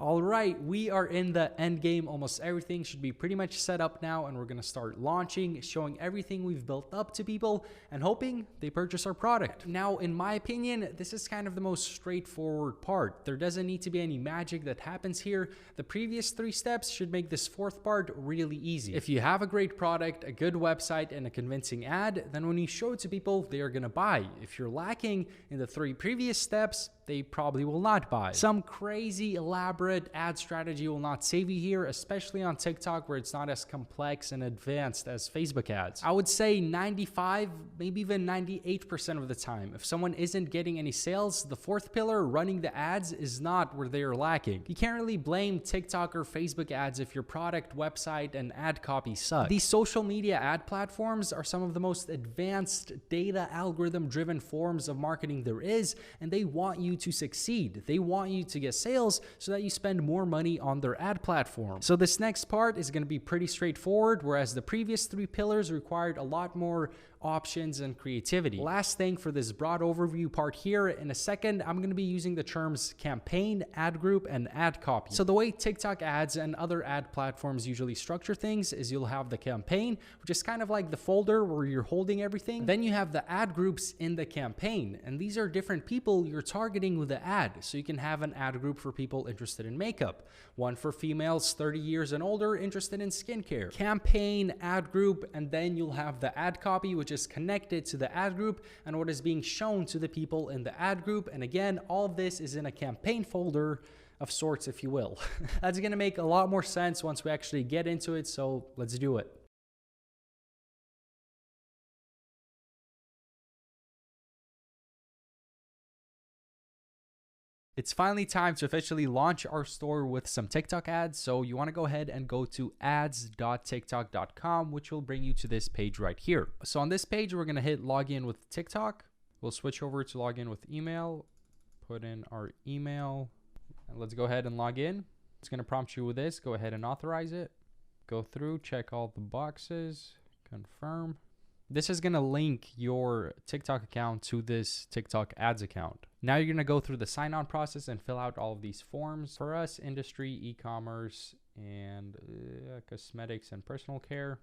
All right, we are in the end game. Almost everything should be pretty much set up now, and we're going to start launching, showing everything we've built up to people and hoping they purchase our product. Now, in my opinion, this is kind of the most straightforward part. There doesn't need to be any magic that happens here. The previous 3 steps should make this 4th part really easy. If you have a great product, a good website, and a convincing ad, then when you show it to people, they are going to buy. If you're lacking in the 3 previous steps, they probably will not buy. Some crazy elaborate ad strategy will not save you here, especially on TikTok where it's not as complex and advanced as Facebook ads. I would say 95, maybe even 98% of the time, if someone isn't getting any sales, the 4th pillar, running the ads, is not where they are lacking. You can't really blame TikTok or Facebook ads if your product, website, and ad copy suck. These social media ad platforms are some of the most advanced data algorithm driven forms of marketing there is, and they want you to succeed. They want you to get sales so that you spend more money on their ad platform. So this next part is going to be pretty straightforward, whereas the previous 3 pillars required a lot more options and creativity. Last thing for this broad overview part here, in a second, I'm going to be using the terms campaign, ad group, and ad copy. So the way TikTok ads and other ad platforms usually structure things is you'll have the campaign, which is kind of like the folder where you're holding everything. Then you have the ad groups in the campaign, and these are different people you're targeting with the ad. So you can have an ad group for people interested in makeup, one for females 30 years and older interested in skincare, campaign, ad group, and then you'll have the ad copy, which is connected to the ad group and what is being shown to the people in the ad group. And again, all of this is in a campaign folder of sorts, if you will. That's going to make a lot more sense once we actually get into it. So let's do it. It's finally time to officially launch our store with some TikTok ads. So you want to go ahead and go to ads.tiktok.com, which will bring you to this page right here. So on this page, we're going to hit login with TikTok. We'll switch over to login with email, put in our email, and let's go ahead and log in. It's going to prompt you with this. Go ahead and authorize it. Go through, check all the boxes, confirm. This is going to link your TikTok account to this TikTok ads account. Now you're going to go through the sign-on process and fill out all of these forms. For us, industry, e-commerce, and cosmetics and personal care.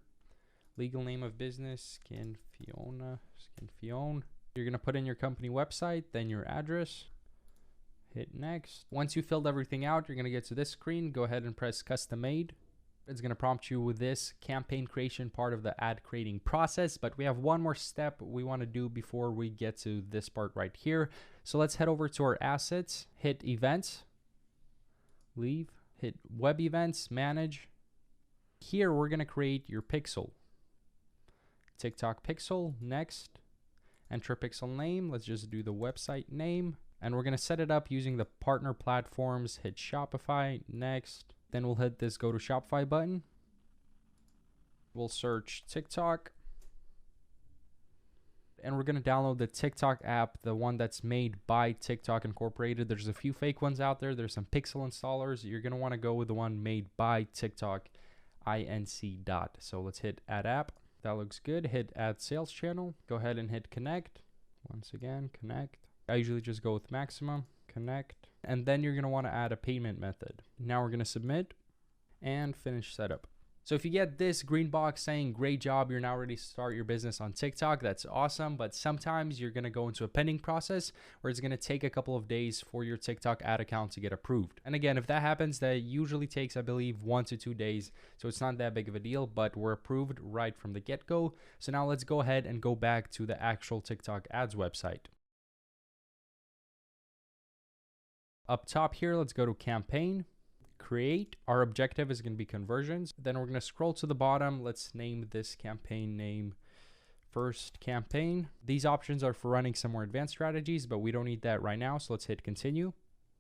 Legal name of business, Skin Fiona. You're going to put in your company website, then your address. Hit next. Once you filled everything out, you're going to get to this screen. Go ahead and press custom made. It's going to prompt you with this campaign creation part of the ad creating process, but we have one more step we want to do before we get to this part right here. So let's head over to our assets, hit events, leave, hit web events, manage. Here we're going to create your pixel, TikTok pixel. Next, enter pixel name. Let's just do the website name, and we're going to set it up using the partner platforms. Hit Shopify. Next. Then we'll hit this go to Shopify button. We'll search TikTok. And we're going to download the TikTok app, the one that's made by TikTok Incorporated. There's a few fake ones out there. There's some pixel installers. You're going to want to go with the one made by TikTok Inc. So let's hit add app. That looks good. Hit add sales channel. Go ahead and hit connect. Once again, connect. I usually just go with maximum. Connect, and then you're going to want to add a payment method. Now we're going to submit and finish setup. So if you get this green box saying great job, you're now ready to start your business on TikTok, that's awesome. But sometimes you're going to go into a pending process where it's going to take a couple of days for your TikTok ad account to get approved. And again, if that happens, that usually takes, I believe, 1 to 2 days. So it's not that big of a deal, but we're approved right from the get-go. So now let's go ahead and go back to the actual TikTok ads website. Up top here, let's go to campaign, create. Our objective is going to be conversions. Then we're going to scroll to the bottom. Let's name this campaign name first campaign. These options are for running some more advanced strategies, but we don't need that right now. So let's hit continue.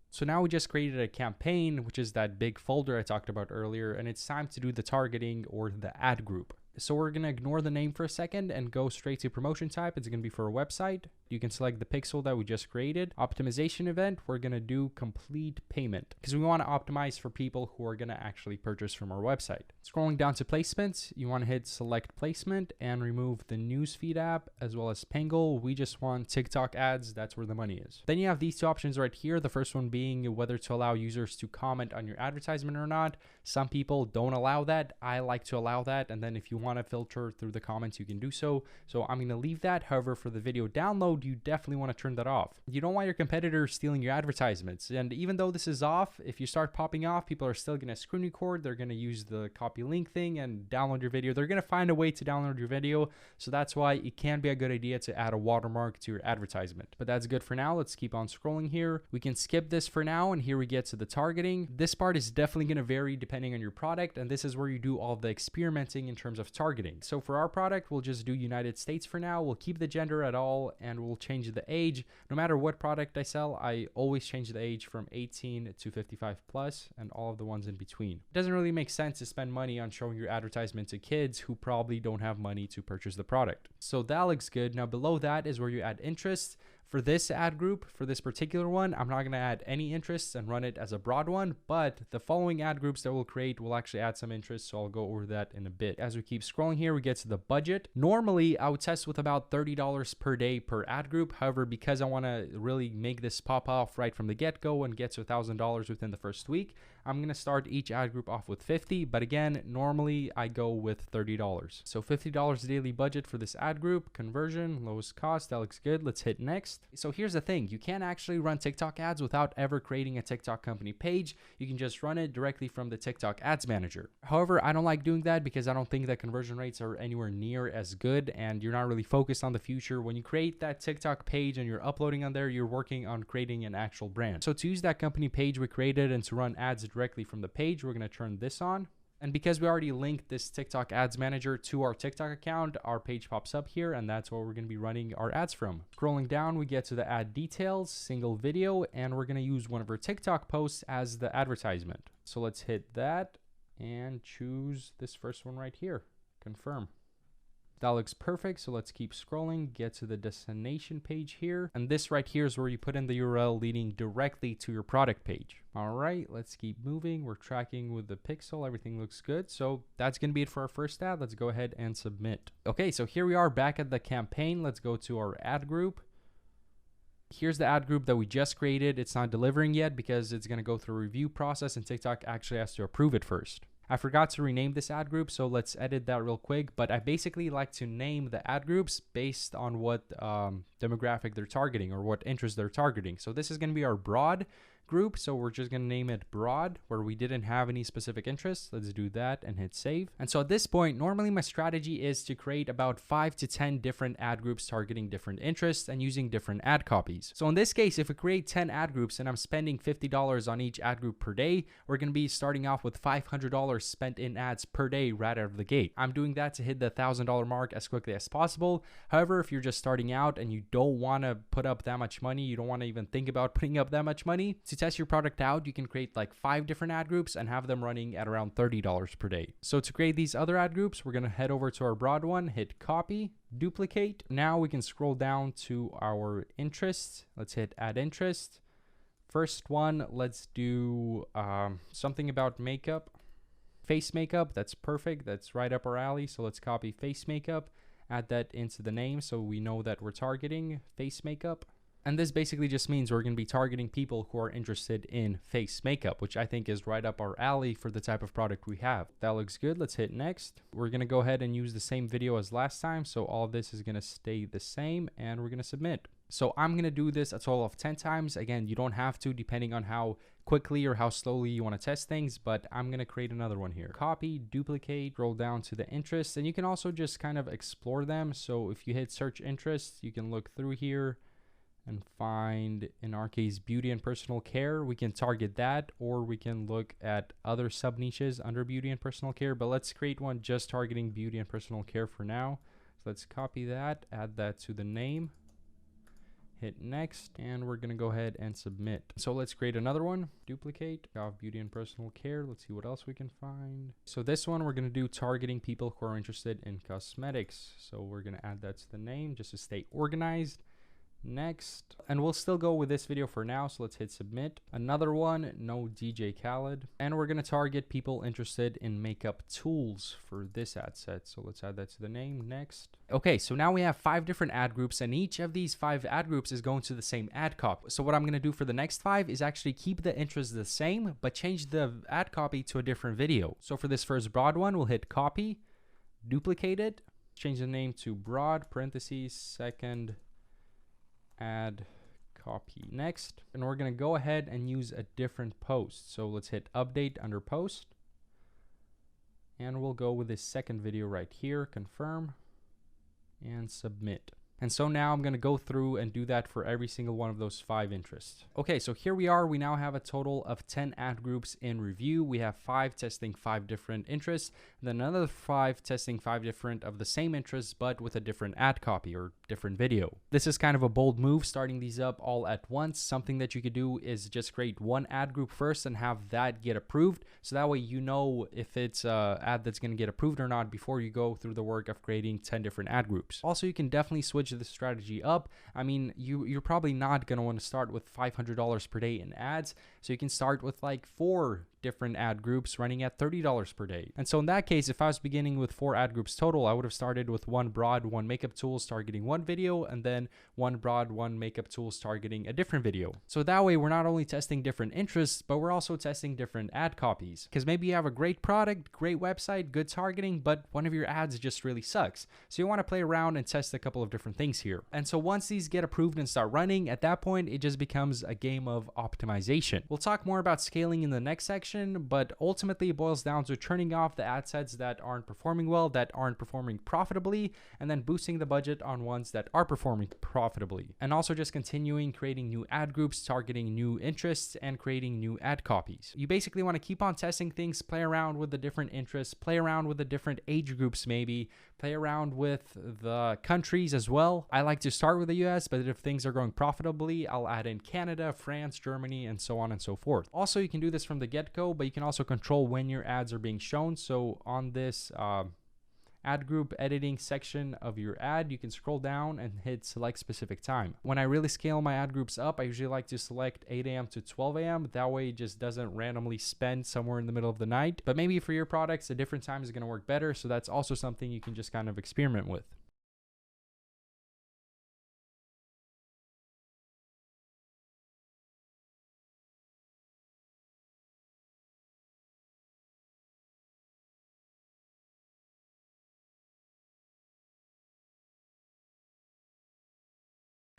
So now we just created a campaign, which is that big folder I talked about earlier, and it's time to do the targeting or the ad group. So we're going to ignore the name for a second and go straight to promotion type. It's going to be for a website. You can select the pixel that we just created. Optimization event, we're going to do complete payment because we want to optimize for people who are going to actually purchase from our website. Scrolling down to placements, you want to hit select placement and remove the newsfeed app as well as Pangle. We just want TikTok ads. That's where the money is. Then you have these two options right here. The first one being whether to allow users to comment on your advertisement or not. Some people don't allow that. I like to allow that. And then if you want to filter through the comments, you can do so. So I'm going to leave that. However, for the video download, you definitely want to turn that off. You don't want your competitors stealing your advertisements. And even though this is off, if you start popping off, people are still going to screen record. They're going to use the copy link thing and download your video. They're going to find a way to download your video. So that's why it can be a good idea to add a watermark to your advertisement. But that's good for now. Let's keep on scrolling here. We can skip this for now. And here we get to the targeting. This part is definitely going to vary depending on your product. And this is where you do all the experimenting in terms of targeting. So for our product, we'll just do United States for now. We'll keep the gender at all and we'll change the age. No matter what product I sell, I always change the age from 18 to 55 plus and all of the ones in between. It doesn't really make sense to spend money on showing your advertisement to kids who probably don't have money to purchase the product. So that looks good. Now below that is where you add interests. For this ad group, for this particular one, I'm not going to add any interests and run it as a broad one, but the following ad groups that we'll create will actually add some interests, so I'll go over that in a bit. As we keep scrolling here, we get to the budget. Normally, I would test with about $30 per day per ad group. However, because I want to really make this pop off right from the get-go and get to $1,000 within the first week, I'm going to start each ad group off with 50, but again, normally I go with $30. So $50 daily budget for this ad group, conversion, lowest cost, that looks good. Let's hit next. So here's the thing, you can't actually run TikTok ads without ever creating a TikTok company page. You can just run it directly from the TikTok ads manager. However, I don't like doing that because I don't think that conversion rates are anywhere near as good and you're not really focused on the future. When you create that TikTok page and you're uploading on there, you're working on creating an actual brand. So to use that company page we created and to run ads directly from the page, we're going to turn this on. And because we already linked this TikTok ads manager to our TikTok account, our page pops up here and that's where we're going to be running our ads from. Scrolling down, we get to the ad details, single video, and we're going to use one of our TikTok posts as the advertisement. So let's hit that and choose this first one right here, confirm. That looks perfect. So let's keep scrolling, get to the destination page here. And this right here is where you put in the URL leading directly to your product page. All right, let's keep moving. We're tracking with the pixel. Everything looks good. So that's going to be it for our first ad. Let's go ahead and submit. Okay, so here we are back at the campaign. Let's go to our ad group. Here's the ad group that we just created. It's not delivering yet because it's going to go through a review process and TikTok actually has to approve it first. I forgot to rename this ad group, so let's edit that real quick. But I basically like to name the ad groups based on what demographic they're targeting or what interest they're targeting. So this is going to be our broad group, so we're just going to name it broad where we didn't have any specific interests. Let's do that and hit save. And so at this point, normally my strategy is to create about 5 to 10 different ad groups targeting different interests and using different ad copies. So in this case, if we create 10 ad groups and I'm spending $50 on each ad group per day, we're going to be starting off with $500 spent in ads per day right out of the gate. I'm doing that to hit the $1,000 mark as quickly as possible. However, if you're just starting out and you don't want to put up that much money, you don't want to even think about putting up that much money, to test your product out, you can create like 5 different ad groups and have them running at around $30 per day. So to create these other ad groups, we're going to head over to our broad one, hit copy, duplicate. Now we can scroll down to our interests. Let's hit add interest. First one, let's do something about makeup. Face makeup, that's perfect. That's right up our alley. So let's copy face makeup, add that into the name so we know that we're targeting face makeup. And this basically just means we're going to be targeting people who are interested in face makeup, which I think is right up our alley for the type of product we have. That looks good. Let's hit next. We're going to go ahead and use the same video as last time. So all of this is going to stay the same and we're going to submit. So I'm going to do this a total of 10 times. Again, you don't have to depending on how quickly or how slowly you want to test things, but I'm going to create another one here. Copy, duplicate, scroll down to the interests, and you can also just kind of explore them. So if you hit search interests, you can look through here and find, in our case, beauty and personal care. We can target that, or we can look at other sub niches under beauty and personal care, but let's create one just targeting beauty and personal care for now. So let's copy that, add that to the name, hit next, and we're going to go ahead and submit. So let's create another one, duplicate, Goff Beauty and Personal Care. Let's see what else we can find. So this one, we're going to do targeting people who are interested in cosmetics. So we're going to add that to the name just to stay organized. Next, and we'll still go with this video for now, so let's hit submit. Another one, no DJ Khaled, and we're going to target people interested in makeup tools for this ad set, so let's add that to the name. Next. Okay, so now we have 5 different ad groups, and each of these 5 ad groups is going to the same ad copy. So what I'm going to do for the next 5 is actually keep the interest the same, but change the ad copy to a different video. So for this first broad one, we'll hit copy, duplicate it, change the name to broad, parentheses, second ad copy. Next, and we're going to go ahead and use a different post. So let's hit update under post, and we'll go with this second video right here, confirm and submit. And so now I'm going to go through and do that for every single one of those 5 interests. Okay, so here we are. We now have a total of 10 ad groups in review. We have 5 testing 5 different interests, and then another 5 testing 5 different of the same interests, but with a different ad copy or different video. This is kind of a bold move, starting these up all at once. Something that you could do is just create one ad group first and have that get approved. So that way you know if it's an ad that's going to get approved or not before you go through the work of creating 10 different ad groups. Also, you can definitely switch the strategy up. I mean, you're probably not going to want to start with $500 per day in ads, so you can start with like 4 different ad groups running at $30 per day. And so in that case, if I was beginning with 4 ad groups total, I would have started with 1 broad, 1 makeup tools targeting 1 video, and then 1 broad, 1 makeup tools targeting a different video. So that way we're not only testing different interests, but we're also testing different ad copies, because maybe you have a great product, great website, good targeting, but one of your ads just really sucks. So you want to play around and test a couple of different things here. And so once these get approved and start running, at that point it just becomes a game of optimization. We'll talk more about scaling in the next section, but ultimately it boils down to turning off the ad sets that aren't performing well, that aren't performing profitably, and then boosting the budget on ones that are performing profitably. And also just continuing creating new ad groups, targeting new interests, and creating new ad copies. You basically want to keep on testing things, play around with the different interests, play around with the different age groups maybe, play around with the countries as well. I like to start with the US, but if things are going profitably, I'll add in Canada, France, Germany, and so on and so forth. Also, you can do this from the get-go, but you can also control when your ads are being shown. So on this ad group editing section of your ad, you can scroll down and hit select specific time. When I really scale my ad groups up, I usually like to select 8 a.m. to 12 a.m. That way it just doesn't randomly spend somewhere in the middle of the night. But maybe for your products, a different time is going to work better. So that's also something you can just kind of experiment with.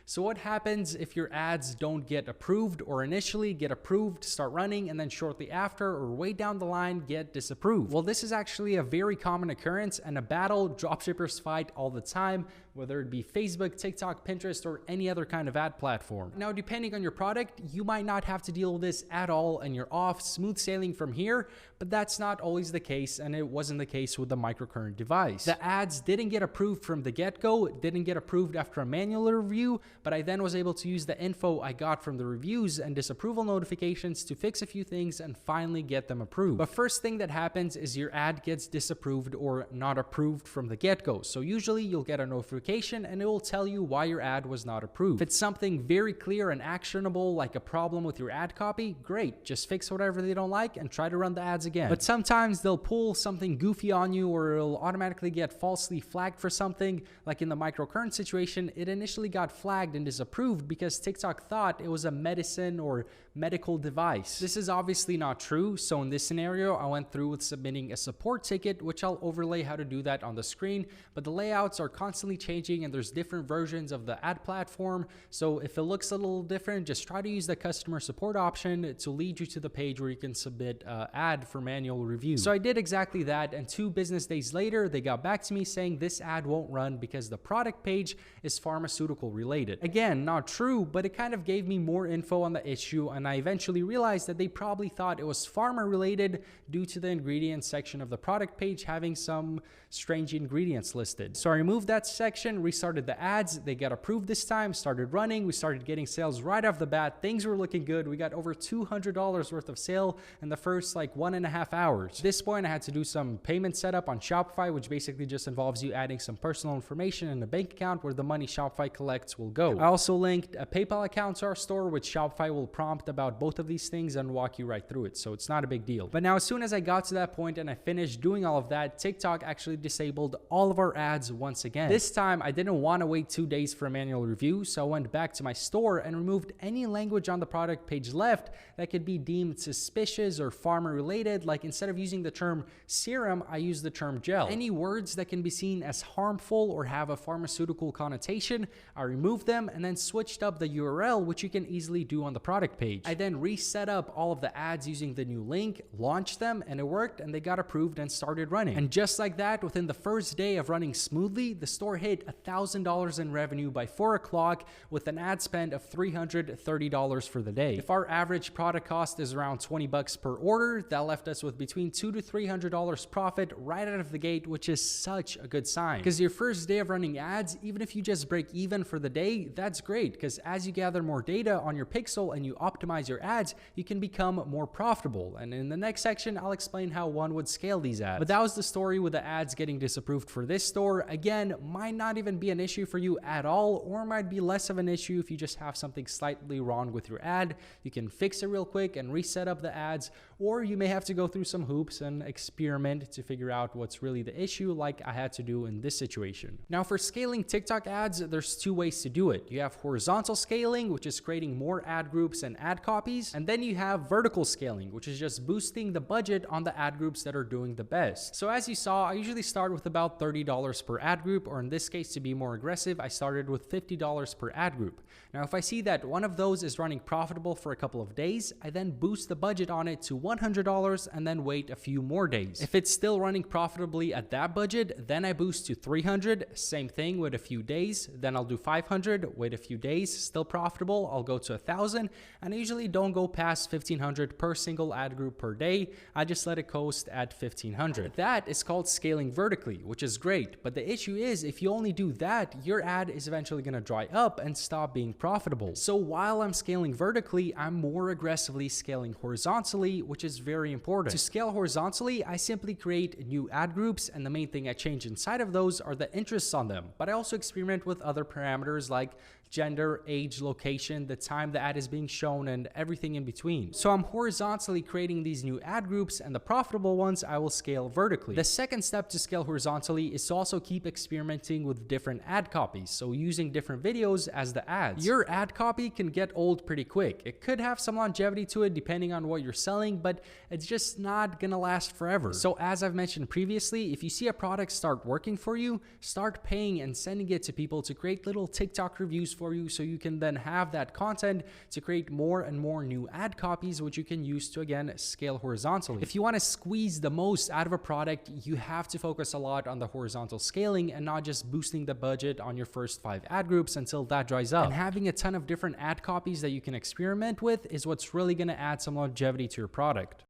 So what happens if your ads don't get approved, or initially get approved, start running, and then shortly after or way down the line get disapproved? Well, this is actually a very common occurrence and a battle dropshippers fight all the time, whether it be Facebook, TikTok, Pinterest, or any other kind of ad platform. Now, depending on your product, you might not have to deal with this at all and you're off smooth sailing from here, but that's not always the case, and it wasn't the case with the microcurrent device. The ads didn't get approved from the get-go, didn't get approved after a manual review, but I then was able to use the info I got from the reviews and disapproval notifications to fix a few things and finally get them approved. But first thing that happens is your ad gets disapproved or not approved from the get-go. So usually you'll get a notification and it will tell you why your ad was not approved. If it's something very clear and actionable, like a problem with your ad copy, great, just fix whatever they don't like and try to run the ads again. But sometimes they'll pull something goofy on you, or it'll automatically get falsely flagged for something. Like in the microcurrent situation, it initially got flagged and disapproved because TikTok thought it was a medicine or medical device. This is obviously not true. So in this scenario, I went through with submitting a support ticket, which I'll overlay how to do that on the screen, but the layouts are constantly changing and there's different versions of the ad platform. So if it looks a little different, just try to use the customer support option to lead you to the page where you can submit an ad for manual review. So I did exactly that, and 2 business days later, they got back to me saying this ad won't run because the product page is pharmaceutical related. Again, not true, but it kind of gave me more info on the issue, and I eventually realized that they probably thought it was pharma related due to the ingredients section of the product page having some strange ingredients listed. So I removed that section section, restarted the ads. They got approved this time, started running. We started getting sales right off the bat. Things were looking good. We got over $200 worth of sale in the first like 1.5 hours. At this point, I had to do some payment setup on Shopify, which basically just involves you adding some personal information in a bank account where the money Shopify collects will go. I also linked a PayPal account to our store, which Shopify will prompt about both of these things and walk you right through it. So it's not a big deal. But now, as soon as I got to that point and I finished doing all of that, TikTok actually disabled all of our ads once again. This time, I didn't want to wait 2 days for a manual review, so I went back to my store and removed any language on the product page left that could be deemed suspicious or pharma related. Like, instead of using the term serum, I used the term gel. Any words that can be seen as harmful or have a pharmaceutical connotation, I removed them and then switched up the URL, which you can easily do on the product page. I then reset up all of the ads using the new link, launched them, and it worked, and they got approved and started running. And just like that, within the first day of running smoothly, the store hit $1,000 in revenue by 4 o'clock with an ad spend of $330 for the day. If our average product cost is around $20 per order, that left us with between $200 to $300 profit right out of the gate, which is such a good sign. Because your first day of running ads, even if you just break even for the day, that's great, because as you gather more data on your pixel and you optimize your ads, you can become more profitable. And in the next section, I'll explain how one would scale these ads. But that was the story with the ads getting disapproved for this store. Again, might not even be an issue for you at all, or might be less of an issue if you just have something slightly wrong with your ad. You can fix it real quick and reset up the ads, or you may have to go through some hoops and experiment to figure out what's really the issue, like I had to do in this situation. Now, for scaling TikTok ads, there's 2 ways to do it. You have horizontal scaling, which is creating more ad groups and ad copies, and then you have vertical scaling, which is just boosting the budget on the ad groups that are doing the best. So as you saw, I usually start with about $30 per ad group, or in this case, to be more aggressive, I started with $50 per ad group. Now, if I see that one of those is running profitable for a couple of days, I then boost the budget on it to $100 and then wait a few more days. If it's still running profitably at that budget, then I boost to $300, same thing with a few days. Then I'll do $500, wait a few days, still profitable, I'll go to $1,000, and I usually don't go past $1,500 per single ad group per day. I just let it coast at $1,500. That is called scaling vertically, which is great. But the issue is, if you only do that, your ad is eventually going to dry up and stop being profitable. So while I'm scaling vertically, I'm more aggressively scaling horizontally, which is very important. To scale horizontally, I simply create new ad groups, and the main thing I change inside of those are the interests on them. But I also experiment with other parameters like gender, age, location, the time the ad is being shown, and everything in between. So I'm horizontally creating these new ad groups, and the profitable ones I will scale vertically. The second step to scale horizontally is to also keep experimenting with different ad copies, so using different videos as the ads. Your ad copy can get old pretty quick. It could have some longevity to it depending on what you're selling, but it's just not gonna last forever. So as I've mentioned previously, if you see a product start working for you, start paying and sending it to people to create little TikTok reviews for you, so you can then have that content to create more and more new ad copies, which you can use to, again, scale horizontally. If you want to squeeze the most out of a product, you have to focus a lot on the horizontal scaling and not just boosting the budget on your first 5 ad groups until that dries up. And having a ton of different ad copies that you can experiment with is what's really going to add some longevity to your product.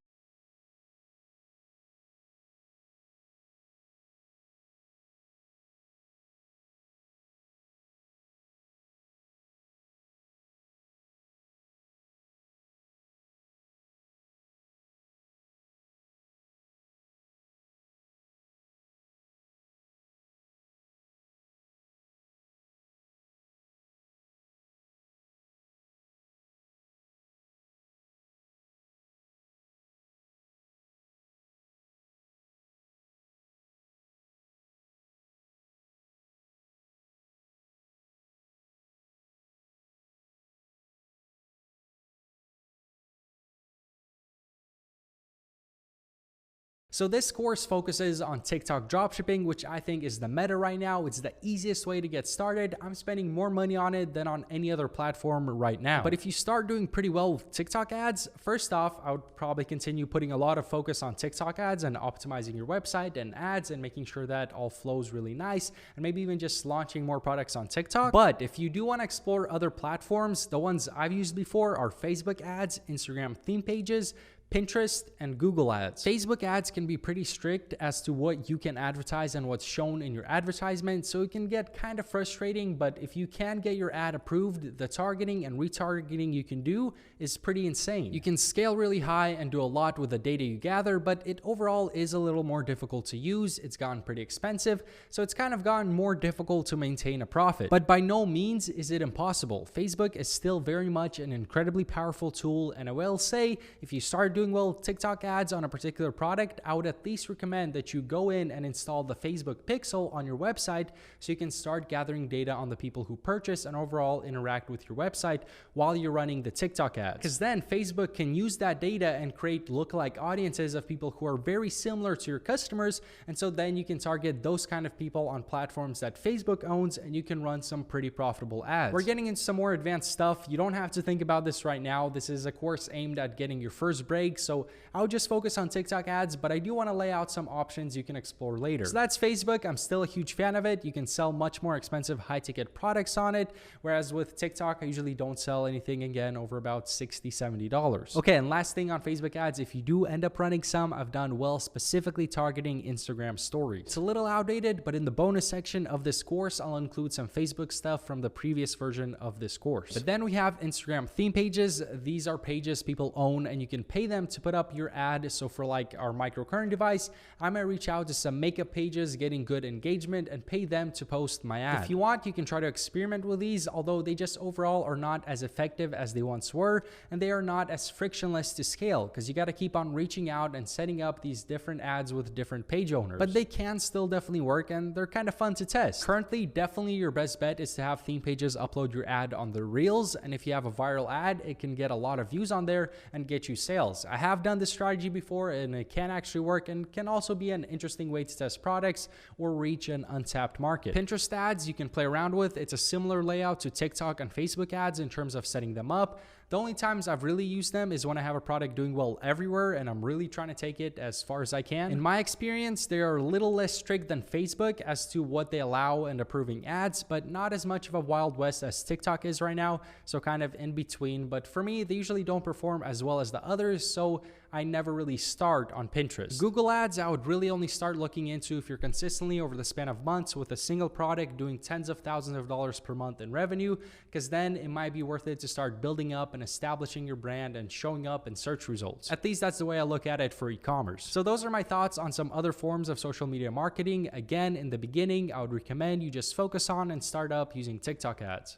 So this course focuses on TikTok dropshipping, which I think is the meta right now. It's the easiest way to get started. I'm spending more money on it than on any other platform right now. But if you start doing pretty well with TikTok ads, first off, I would probably continue putting a lot of focus on TikTok ads and optimizing your website and ads and making sure that all flows really nice, and maybe even just launching more products on TikTok. But if you do want to explore other platforms, the ones I've used before are Facebook ads, Instagram theme pages, Pinterest and Google Ads. Facebook ads can be pretty strict as to what you can advertise and what's shown in your advertisement, so it can get kind of frustrating, but if you can get your ad approved, the targeting and retargeting you can do is pretty insane. You can scale really high and do a lot with the data you gather, but it overall is a little more difficult to use. It's gotten pretty expensive, so it's kind of gotten more difficult to maintain a profit. But by no means is it impossible. Facebook is still very much an incredibly powerful tool, and I will say, if you start doing well TikTok ads on a particular product, I would at least recommend that you go in and install the Facebook Pixel on your website so you can start gathering data on the people who purchase and overall interact with your website while you're running the TikTok ads. Because then Facebook can use that data and create lookalike audiences of people who are very similar to your customers, and so then you can target those kind of people on platforms that Facebook owns, and you can run some pretty profitable ads. We're getting into some more advanced stuff. You don't have to think about this right now. This is a course aimed at getting your first break, so I would just focus on TikTok ads, but I do want to lay out some options you can explore later. So that's Facebook. I'm still a huge fan of it. You can sell much more expensive high-ticket products on it, whereas with TikTok, I usually don't sell anything again over about $60, $70. Okay, and last thing on Facebook ads, if you do end up running some, I've done well specifically targeting Instagram stories. It's a little outdated, but in the bonus section of this course, I'll include some Facebook stuff from the previous version of this course. But then we have Instagram theme pages. These are pages people own, and you can pay them to put up your ad. So for like our microcurrent device, I might reach out to some makeup pages getting good engagement and pay them to post my ad. If you want, you can try to experiment with these, although they just overall are not as effective as they once were, and they are not as frictionless to scale because you got to keep on reaching out and setting up these different ads with different page owners. But they can still definitely work, and they're kind of fun to test. Currently, definitely your best bet is to have theme pages upload your ad on the Reels, and if you have a viral ad, it can get a lot of views on there and get you sales. I have done this strategy before, and it can actually work and can also be an interesting way to test products or reach an untapped market. Pinterest ads you can play around with. It's a similar layout to TikTok and Facebook ads in terms of setting them up. The only times I've really used them is when I have a product doing well everywhere and I'm really trying to take it as far as I can. In my experience, they are a little less strict than Facebook as to what they allow and approving ads, but not as much of a Wild West as TikTok is right now, so kind of in between. But for me, they usually don't perform as well as the others, so I never really start on Pinterest. Google Ads, I would really only start looking into if you're consistently over the span of months with a single product doing tens of thousands of dollars per month in revenue, because then it might be worth it to start building up and establishing your brand and showing up in search results. At least that's the way I look at it for e-commerce. So those are my thoughts on some other forms of social media marketing. Again, in the beginning, I would recommend you just focus on and start up using TikTok ads.